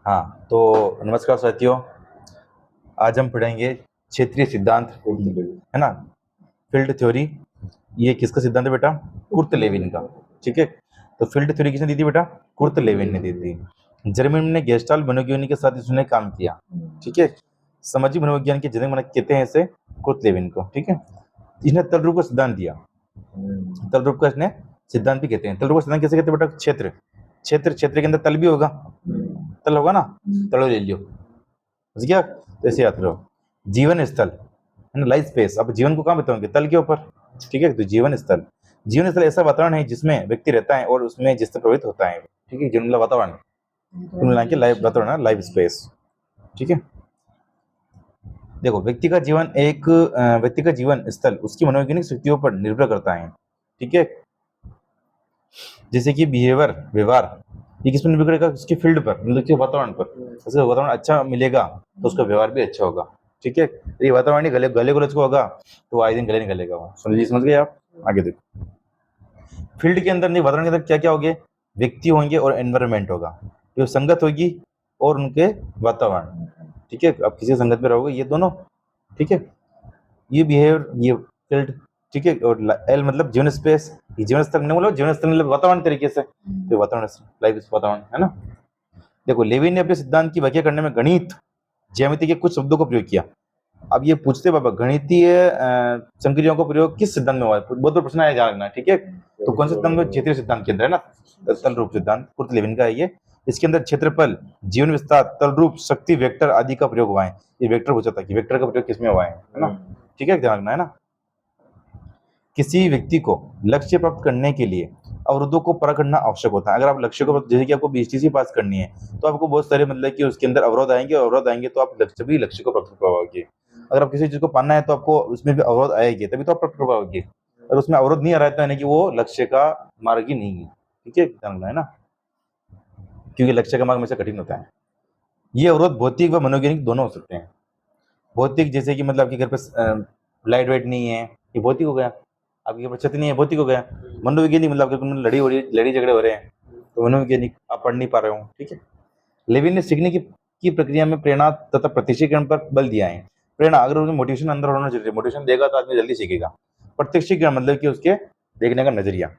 हाँ, तो नमस्कार साथियों। आज हम पढ़ेंगे क्षेत्रीय सिद्धांत, है ना, फील्ड थ्योरी। ये किसका सिद्धांत है बेटा? कुर्ट लेविन का। ठीक है, तो फील्ड थ्योरी किसने दी थी बेटा? कुर्ट लेविन ने दी थी। जर्मनी में गेस्टाल्ट मनोविज्ञानी के साथ इसने काम किया। ठीक है, सामाजिक मनोविज्ञान के जनक मानक कहते हैं इसे कुर्ट लेविन को। ठीक है, इसने तल रूप का सिद्धांत दिया। तल रूप का इसने सिद्धांत भी कहते हैं। तल रूप का सिद्धांत कैसे कहते हैं बेटा? क्षेत्र क्षेत्र क्षेत्र के अंदर तल भी होगा, तल होगा ना, तलो ले लियो, समझ गया? तो ऐसे याद रहो। जीवन स्थल है ना, लाइफ स्पेस। अब जीवन को कहाँ बताओगे? तल के ऊपर। ठीक है, तो जीवन स्थल ऐसा वातावरण है जिसमें व्यक्ति रहता है और उसमें जिससे प्रभावित होता है। ठीक है, जीवन वातावरण, लाइफ वातावरण, लाइफ स्पेस। ठीक है, देखो, व्यक्ति का जीवन स्थल उसकी मनोवैज्ञानिक शक्तियों पर निर्भर करता है। ठीक है, जैसे कि व्यवहार, ये किस पर निर्भर करेगा? उसके फील्ड पर, मतलब उसके वातावरण पर। जैसे वातावरण अच्छा मिलेगा तो उसका व्यवहार भी अच्छा होगा। ठीक है, ये वातावरण ही गले गलच को होगा तो आए दिन गले निकलेगा वो। समझ गए आप? आगे देखो, फील्ड के अंदर नहीं, वातावरण के अंदर क्या क्या होंगे? व्यक्ति होंगे और एनवायरमेंट होगा, जो संगत होगी, और उनके वातावरण। ठीक है, अब किसी संगत में रहोगे ये दोनों। ठीक है, ये बिहेवियर, ये फील्ड। ठीक है, और एल मतलब जीवन स्पेस। ये जीवन स्तर नहीं बोलो, जीवन स्तर मतलब वातावरण तरीके से, तो वातावरण, लाइफ वातावरण है ना। देखो, लेविन ने अपने सिद्धांत की व्याख्या करने में गणित, ज्यामिति के कुछ शब्दों का प्रयोग किया। अब ये पूछते बाबा, गणितीय संक्रियाओं का प्रयोग किस सिद्धांत में हुआ है? बहुत बड़ा प्रश्न आया जानना। ठीक है, तो कौन से सिद्धांत में? क्षेत्रीय सिद्धांत के अंदर है ना, तल रूप सिद्धांत, कुर्ट लेविन का है ये। इसके अंदर क्षेत्रफल, जीवन विस्तार, तल रूप, शक्ति, वेक्टर आदि का प्रयोग हुआ है। ये वेक्टर पूछा था कि वेक्टर का प्रयोग किसमें हुआ है ना। ठीक है, ध्यान रखना है ना। किसी व्यक्ति को लक्ष्य प्राप्त करने के लिए अवरोधों को पार करना आवश्यक होता है। अगर आप लक्ष्य को, जैसे कि आपको बीटीसी पास करनी है, तो आपको बहुत सारे मतलब कि उसके अंदर अवरोध आएंगे तो आप लक्ष्य को प्राप्त कर पाओगे। अगर आप किसी चीज को पाना है तो आपको उसमें भी अवरोध आएंगे, तभी तो आप प्राप्त कर पाओगे। अगर उसमें अवरोध नहीं आ रहा है तो यानी कि वो लक्ष्य का मार्ग ही नहीं है। ठीक है, ध्यान रखना है ना, क्योंकि लक्ष्य का मार्ग हमेशा कठिन होता है। ये अवरोध भौतिक व मनोवैज्ञानिक दोनों हो सकते हैं। भौतिक, जैसे कि मतलब आपके घर पे लाइट वेट नहीं है, ये भौतिक हो गया। आपके घर पर छत नहीं है, भौतिक हो गया। मनोवैज्ञानिक मतलब आपके लड़ी झगड़े हो रहे हैं, तो मनोवैज्ञानिक, आप पढ़ नहीं पा रहे हो। ठीक है, लेविन ने सीखने की प्रक्रिया में प्रेरणा तथा प्रत्यक्षीकरण पर बल दिया है। प्रेरणा, अगर उसमें मोटिवेशन अंदर होना चाहिए, मोटिवेशन देगा तो आदमी जल्दी सीखेगा। प्रत्यक्षीकरण मतलब कि उसके देखने का नजरिया।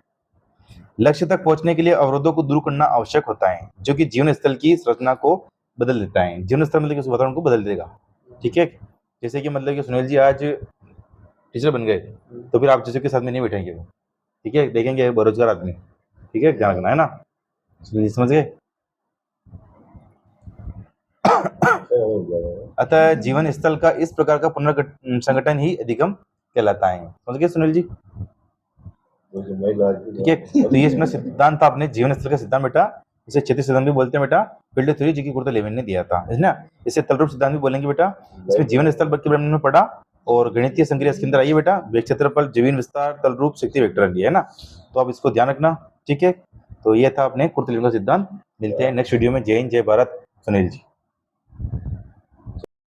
लक्ष्य तक पहुंचने के लिए अवरोधों को दूर करना आवश्यक होता है, जो कि जीवन स्थल की संरचना को बदल देता है। जीवन स्थल मतलब कि उस वातावरण को बदल देगा। ठीक है, जैसे कि मतलब कि सुनील जी आज टीचर बन गए, तो फिर आप टीचर के साथ में नहीं बैठेंगे वो। ठीक है, देखेंगे बेरोजगार आदमी। ठीक है, ध्यान रखना है ना, समझ गए? अतः जीवन स्थल का इस प्रकार का पुनर्संगठन ही अधिगम कहलाता है। समझ गए सुनील जी? ठीक है, तो ये इसमें सिद्धांत था अपने जीवन स्थल का सिद्धांत बेटा। इसे क्षेत्रीय सिद्धांत भी बोलते हैं बेटा, फील्ड थ्योरी, जो कि कुर्ट लेविन ने दिया था, है ना। इसे तलरूप सिद्धांत भी बोलेंगे बेटा। इसमें जीवन स्थल के बारे में पढ़ा, और गणितीय संक्रिया इसके अंदर आइए बेटा, क्षेत्रफल, जीवन विस्तार, तल रूप, शक्ति, वेक्टर है ना। तो आप इसको ध्यान रखना। ठीक है, तो ये था अपने कुर्ट लेविन का सिद्धांत। मिलते हैं नेक्स्ट वीडियो में। जय हिंद, जय भारत। सुनील जी।